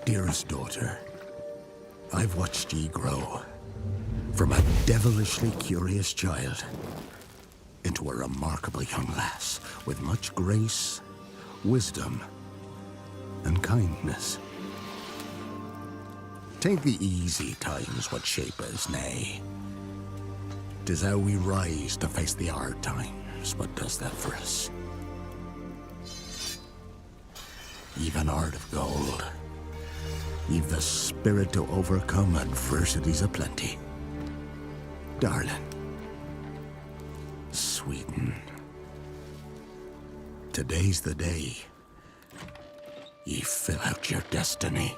Dearest daughter, I've watched ye grow from a devilishly curious child into a remarkable young lass with much grace, wisdom, and kindness. Tain't the easy times what shape us, nay. 'Tis how we rise to face the hard times what does that for us. Ye've an heart of gold. Ye've the spirit to overcome adversities aplenty. Darling. Sweeten. Today's the day ye fill out your destiny.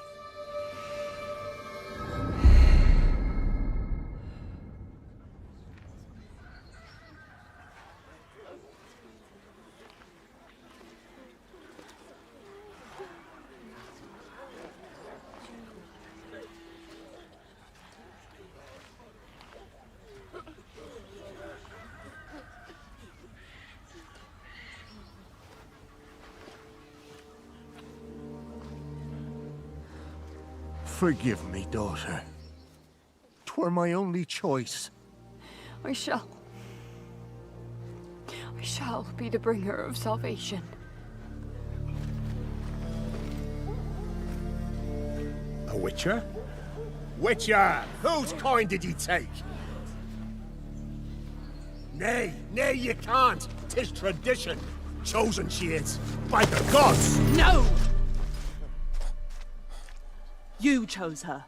Forgive me, daughter. 'Twere my only choice. I shall be the bringer of salvation. A witcher? Witcher! Whose coin did ye take? Nay, you can't. 'Tis tradition. Chosen she is, by the gods! No! You chose her.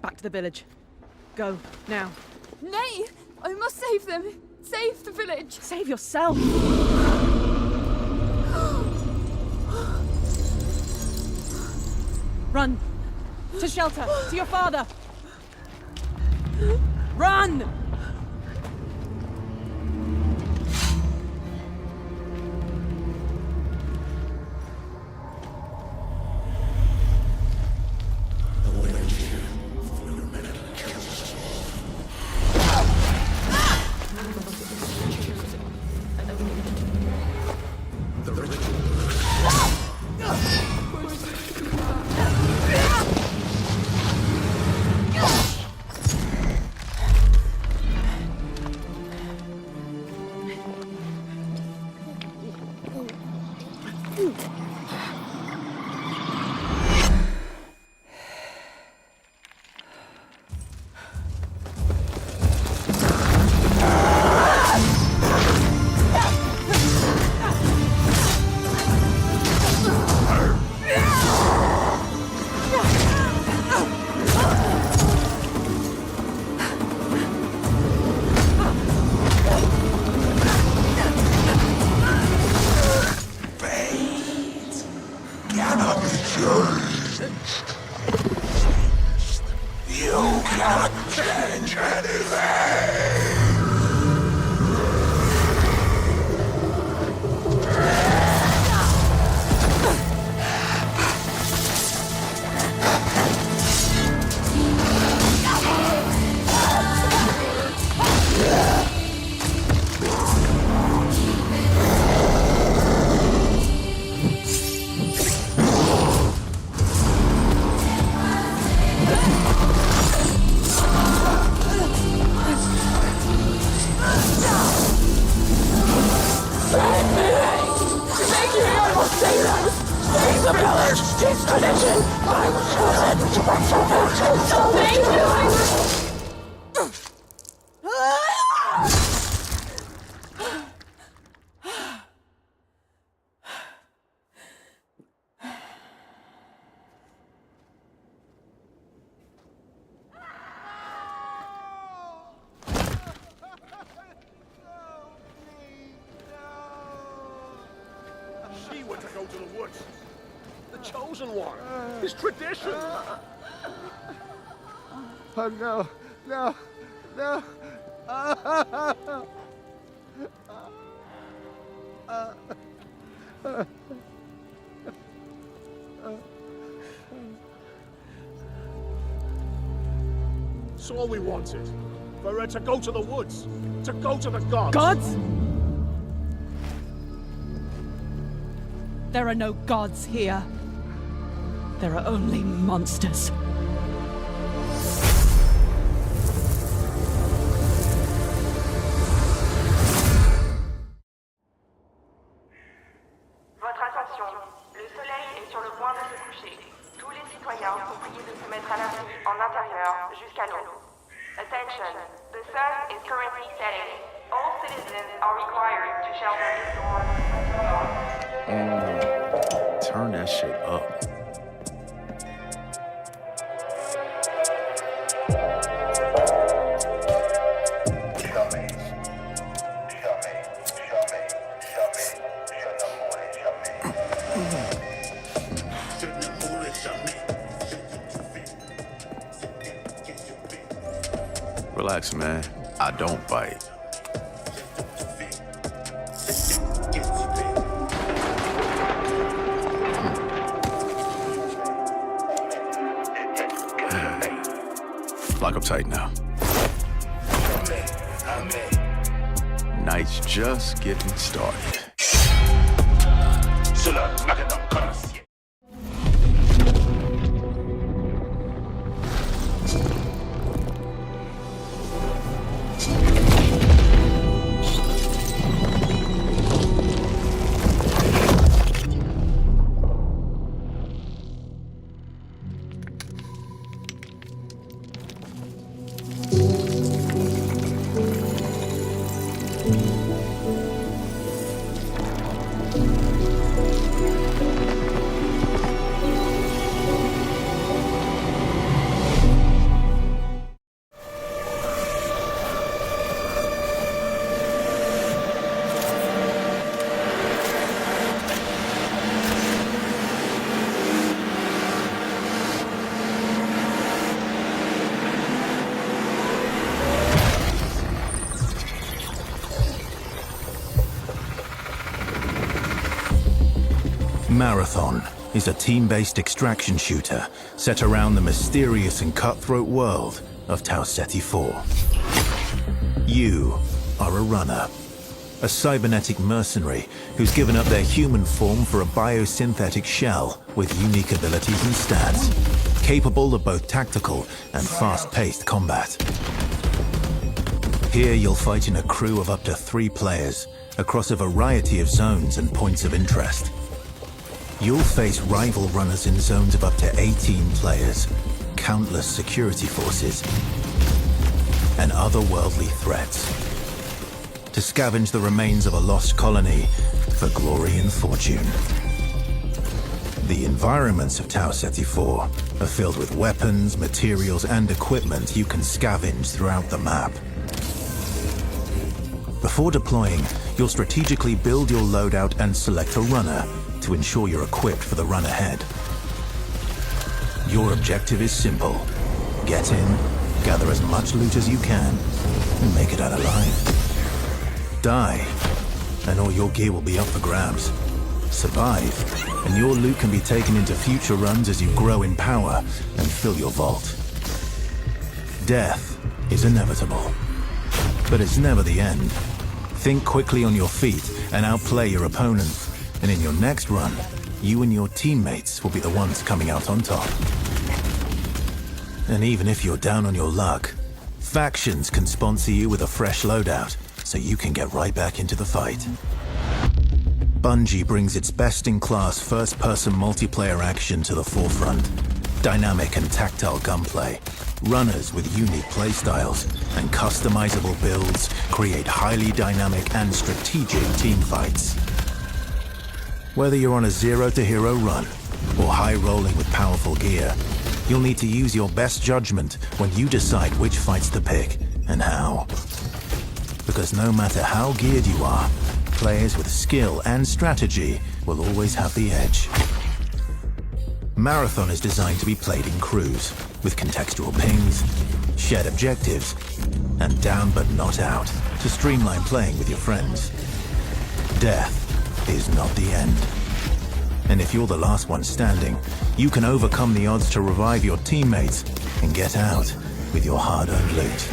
Back to the village. Go, now. Nay! I must save them! Save the village! Save yourself! Run! To shelter! To your father! Run! to the woods. The chosen one. His tradition. Oh no, no, no. It's all we wanted. For her to go to the woods. To go to the gods. Gods? There are no gods here. There are only monsters. Votre attention, le soleil est sur le point de se coucher. Tous les citoyens sont priés de se mettre à l'abri en intérieur jusqu'à l'aube. Attention, the sun is currently setting. All citizens are required to shelter indoors. Turn that shit up. Relax, man. I don't bite. Lock up tight now. Night's just getting started. Marathon is a team-based extraction shooter set around the mysterious and cutthroat world of Tau Ceti 4. You are a runner, a cybernetic mercenary who's given up their human form for a biosynthetic shell with unique abilities and stats, capable of both tactical and fast-paced combat. Here you'll fight in a crew of up to 3 players across a variety of zones and points of interest. You'll face rival runners in zones of up to 18 players, countless security forces, and otherworldly threats. To scavenge the remains of a lost colony for glory and fortune. The environments of Tau Ceti 4 are filled with weapons, materials, and equipment you can scavenge throughout the map. Before deploying, you'll strategically build your loadout and select a runner to ensure you're equipped for the run ahead. Your objective is simple. Get in, gather as much loot as you can, and make it out alive. Die, and all your gear will be up for grabs. Survive, and your loot can be taken into future runs as you grow in power and fill your vault. Death is inevitable, but it's never the end. Think quickly on your feet and outplay your opponent. And in your next run, you and your teammates will be the ones coming out on top. And even if you're down on your luck, factions can sponsor you with a fresh loadout, so you can get right back into the fight. Bungie brings its best-in-class first-person multiplayer action to the forefront. Dynamic and tactile gunplay, runners with unique playstyles, and customizable builds create highly dynamic and strategic team fights. Whether you're on a zero-to-hero run or high-rolling with powerful gear, you'll need to use your best judgment when you decide which fights to pick and how. Because no matter how geared you are, players with skill and strategy will always have the edge. Marathon is designed to be played in crews, with contextual pings, shared objectives, and down but not out to streamline playing with your friends. Death is not the end. And if you're the last one standing, you can overcome the odds to revive your teammates and get out with your hard-earned loot.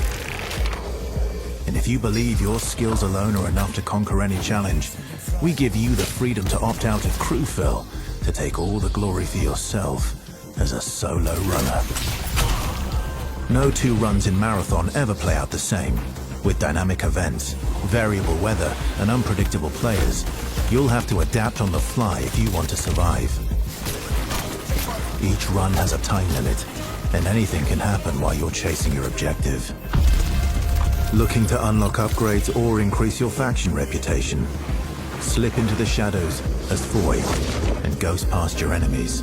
And if you believe your skills alone are enough to conquer any challenge, we give you the freedom to opt out of crew fill to take all the glory for yourself as a solo runner. No two runs in Marathon ever play out the same. With dynamic events, variable weather, and unpredictable players, you'll have to adapt on the fly if you want to survive. Each run has a time limit, and anything can happen while you're chasing your objective. Looking to unlock upgrades or increase your faction reputation? Slip into the shadows as Void and ghost past your enemies.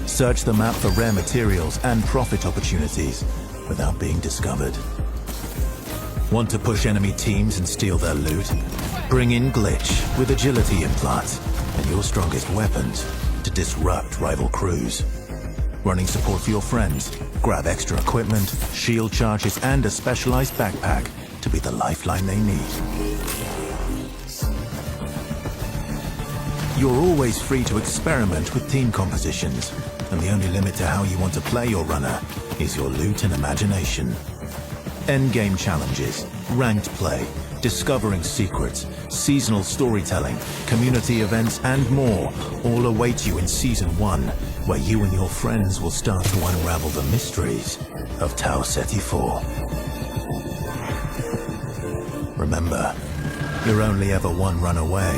Search the map for rare materials and profit opportunities without being discovered. Want to push enemy teams and steal their loot? Bring in Glitch with agility implants and your strongest weapons to disrupt rival crews. Running support for your friends? Grab extra equipment, shield charges, and a specialized backpack to be the lifeline they need. You're always free to experiment with team compositions, and the only limit to how you want to play your runner is your loot and imagination. Endgame challenges, ranked play, discovering secrets, seasonal storytelling, community events, and more all await you in Season 1, where you and your friends will start to unravel the mysteries of Tau Ceti 4. Remember, you're only ever one run away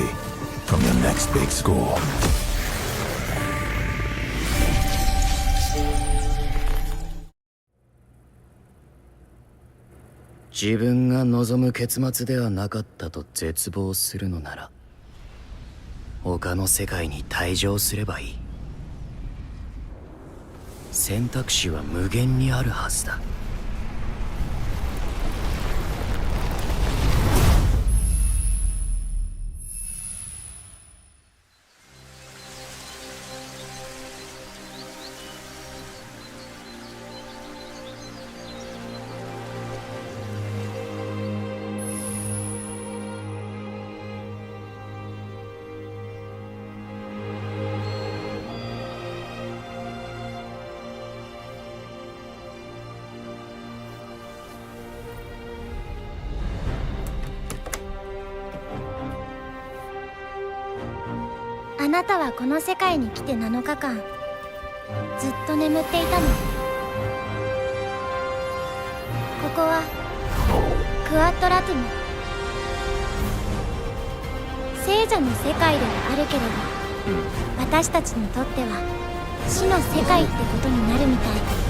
from your next big score. 自分が望む結末ではなかったと絶望するのなら、他の世界に退場すればいい。選択肢は無限にあるはずだ。あなたはこの世界に来て7日間ずっと眠っていたの。ここはクワットラトゥム、聖者の世界ではあるけれど、私たちにとっては死の世界ってことになるみたい。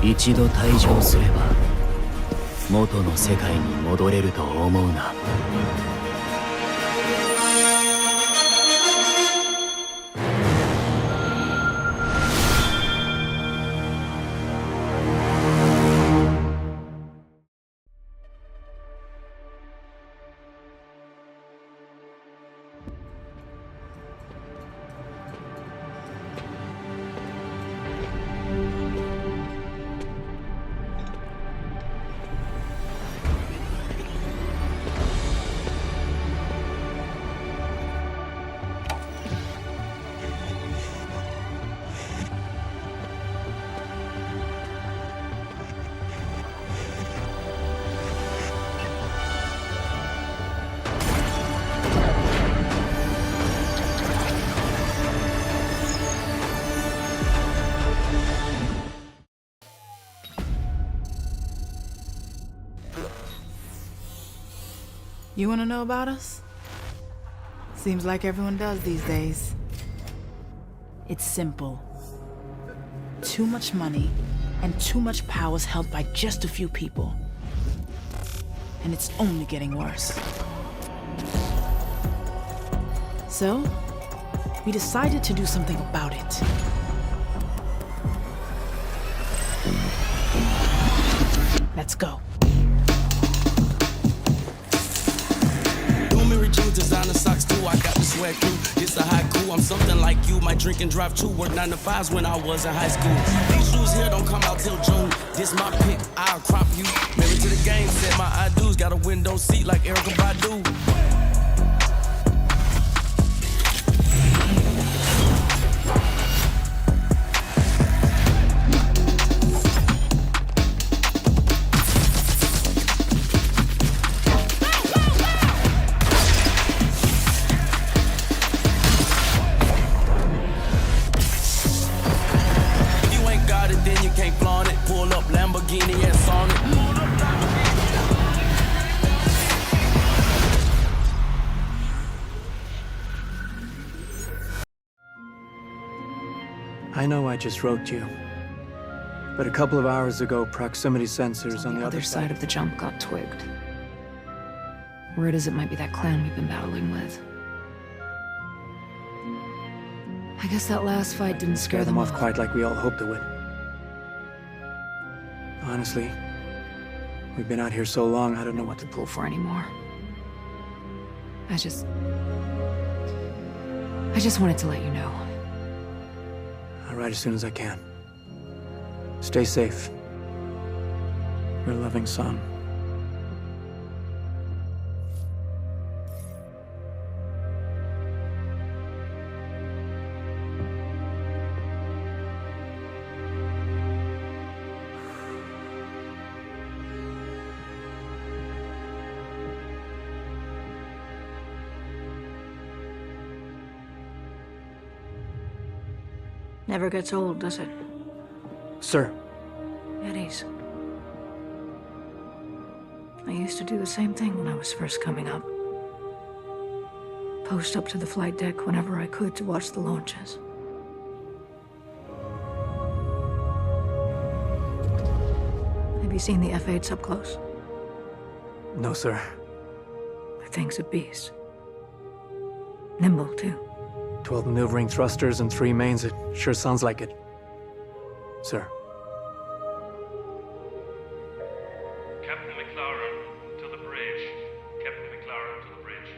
一度退場すれば元の世界に戻れると思うな。You want to know about us? Seems like everyone does these days. It's simple. Too much money and too much power is held by just a few people. And it's only getting worse. So, we decided to do something about it. Let's go. Jeans, designer socks too. I got the swag crew. It's a haiku. I'm something like you. Might drink and drive too. Work 9 to 5s when I was in high school. These shoes here don't come out till June. This my pick. I'll crop you. Married to the game. Said my I do's. Got a window seat like Erica Badu. I know I just wrote you, but a couple of hours ago, proximity sensors on the other side of the jump got twigged. Word is it might be that clan we've been battling with. I guess that last fight didn't scare them off quite like we all hoped it would. Honestly, we've been out here so long, I don't know what to pull for anymore. I just wanted to let you know. I'll write as soon as I can. Stay safe. Your loving son. Never gets old, does it? Sir. Eddies. I used to do the same thing when I was first coming up. Post up to the flight deck whenever I could to watch the launches. Have you seen the F-8s up close? No, sir. The thing's a beast. Nimble, too. 12 maneuvering thrusters and 3 mains. It sure sounds like it. Sir. Captain McLaren, to the bridge. Captain McLaren, to the bridge.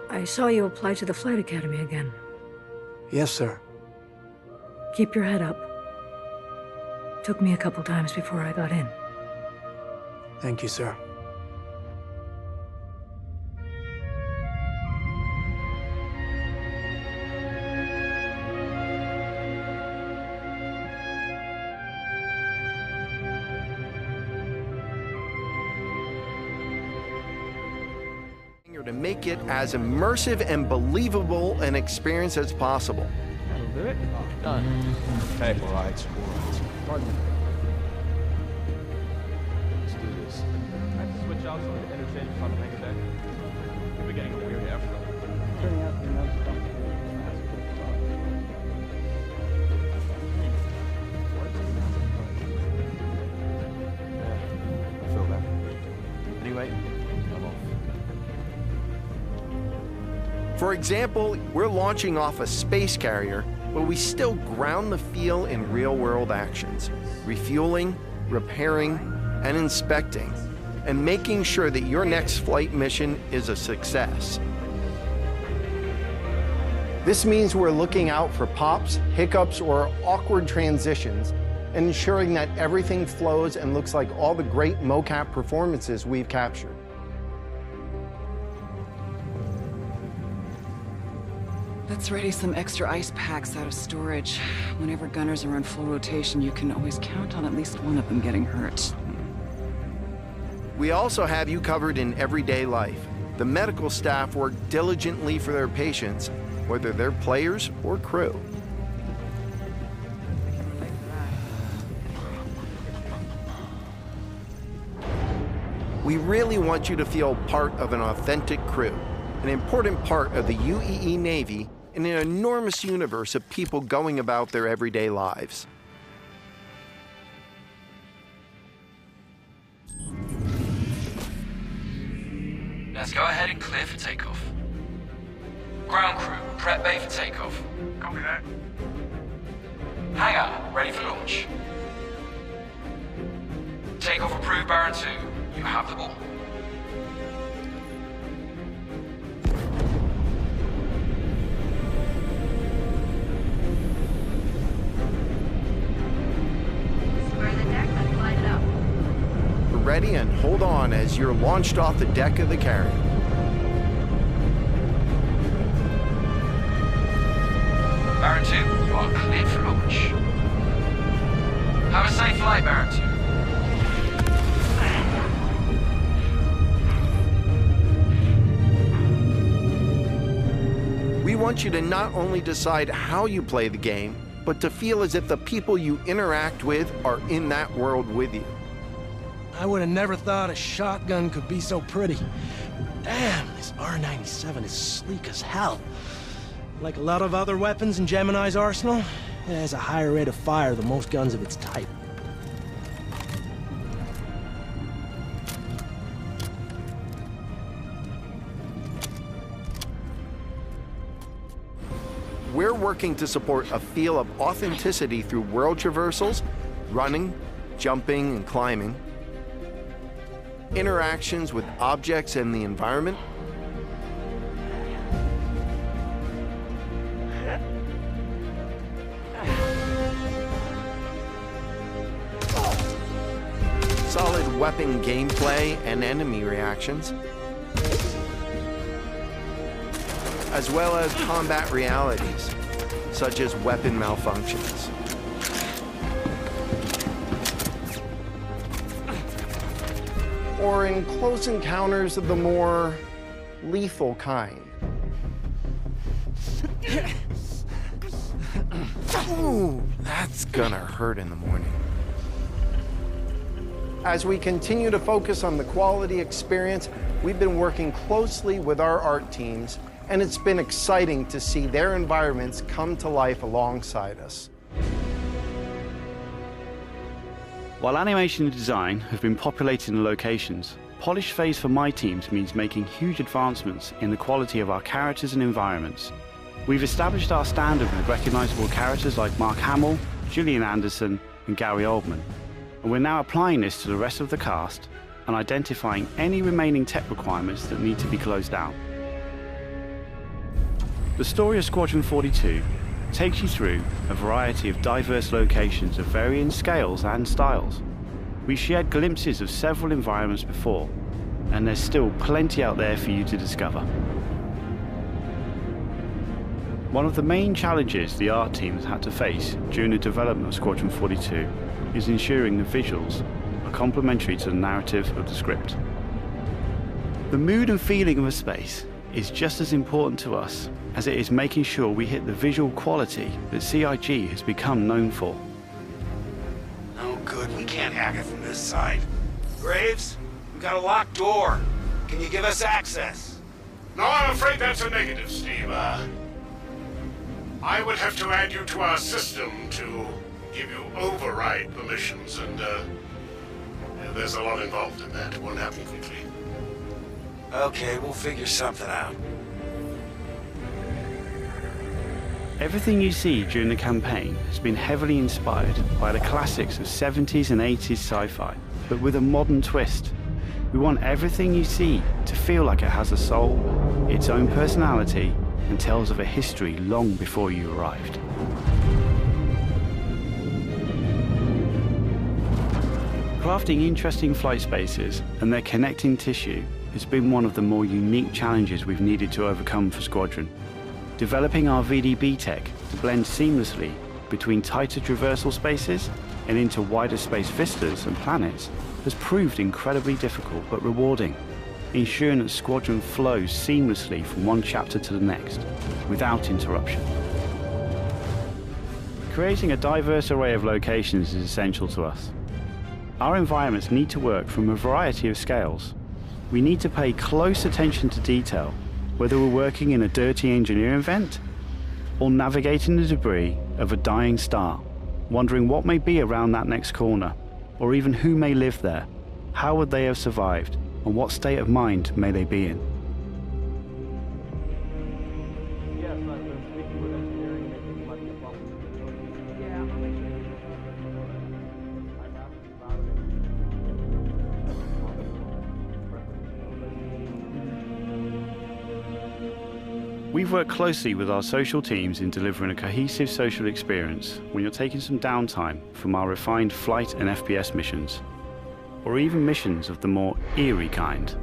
I saw you apply to the Flight Academy again. Yes, sir. Keep your head up. Took me a couple times before I got in. Thank you, sir. To make it as immersive and believable an experience as possible. That'll do it. Done. Okay. All right. Let's do this. I have to switch out some of the interchange on the next deck. We're getting a weird after. Turning out the announce stuff. Yeah, I feel that. Anyway, I'm off. For example, we're launching off a space carrier, but we still ground the feel in real-world actions, refueling, repairing, and inspecting, and making sure that your next flight mission is a success. This means we're looking out for pops, hiccups, or awkward transitions, and ensuring that everything flows and looks like all the great mocap performances we've captured. Let's ready some extra ice packs out of storage. Whenever gunners are on full rotation, you can always count on at least one of them getting hurt. We also have you covered in everyday life. The medical staff work diligently for their patients, whether they're players or crew. We really want you to feel part of an authentic crew, an important part of the UEE Navy in an enormous universe of people going about their everyday lives. Let's go ahead and clear for takeoff. Ground crew, prep bay for takeoff. Copy that. Hangar, ready for launch. Takeoff approved, Baron 2. You have the ball. Square the deck and line it up. Ready and hold on as you're launched off the deck of the carrier. Baron 2, you are cleared for launch. Have a safe flight, Baron 2. We want you to not only decide how you play the game, but to feel as if the people you interact with are in that world with you. I would have never thought a shotgun could be so pretty. Damn, this R97 is sleek as hell. Like a lot of other weapons in Gemini's arsenal, it has a higher rate of fire than most guns of its type. We're working to support a feel of authenticity through world traversals, running, jumping, and climbing, interactions with objects and the environment, solid weapon gameplay and enemy reactions, as well as combat realities, such as weapon malfunctions. Or in close encounters of the more lethal kind. Ooh, that's gonna hurt in the morning. As we continue to focus on the quality experience, we've been working closely with our art teams, and it's been exciting to see their environments come to life alongside us. While animation and design have been populating the locations, polish phase for my teams means making huge advancements in the quality of our characters and environments. We've established our standard with recognizable characters like Mark Hamill, Gillian Anderson, and Gary Oldman, and we're now applying this to the rest of the cast and identifying any remaining tech requirements that need to be closed out. The story of Squadron 42 takes you through a variety of diverse locations of varying scales and styles. We shared glimpses of several environments before, and there's still plenty out there for you to discover. One of the main challenges the art team has had to face during the development of Squadron 42 is ensuring the visuals are complementary to the narrative of the script. The mood and feeling of a space is just as important to us as it is making sure we hit the visual quality that CIG has become known for. No good, we can't hack it from this side. Graves, we got a locked door. Can you give us access? No, I'm afraid that's a negative, Steve. I would have to add you to our system to give you override permissions, and there's a lot involved in that. It won't happen quickly. Okay, we'll figure something out. Everything you see during the campaign has been heavily inspired by the classics of 70s and 80s sci-fi, but with a modern twist. We want everything you see to feel like it has a soul, its own personality, and tells of a history long before you arrived. Crafting interesting flight spaces and their connecting tissue has been one of the more unique challenges we've needed to overcome for Squadron. Developing our VDB tech to blend seamlessly between tighter traversal spaces and into wider space vistas and planets has proved incredibly difficult but rewarding, ensuring that Squadron flows seamlessly from one chapter to the next, without interruption. Creating a diverse array of locations is essential to us. Our environments need to work from a variety of scales, We need to pay close attention to detail, whether we're working in a dirty engineering vent or navigating the debris of a dying star, wondering what may be around that next corner, or even who may live there, how would they have survived, and what state of mind may they be in. Yes, I've been speaking with engineering. They think it might be a problem. Yeah, I'll make sure. I've asked about it. We've worked closely with our social teams in delivering a cohesive social experience when you're taking some downtime from our refined flight and FPS missions, or even missions of the more eerie kind.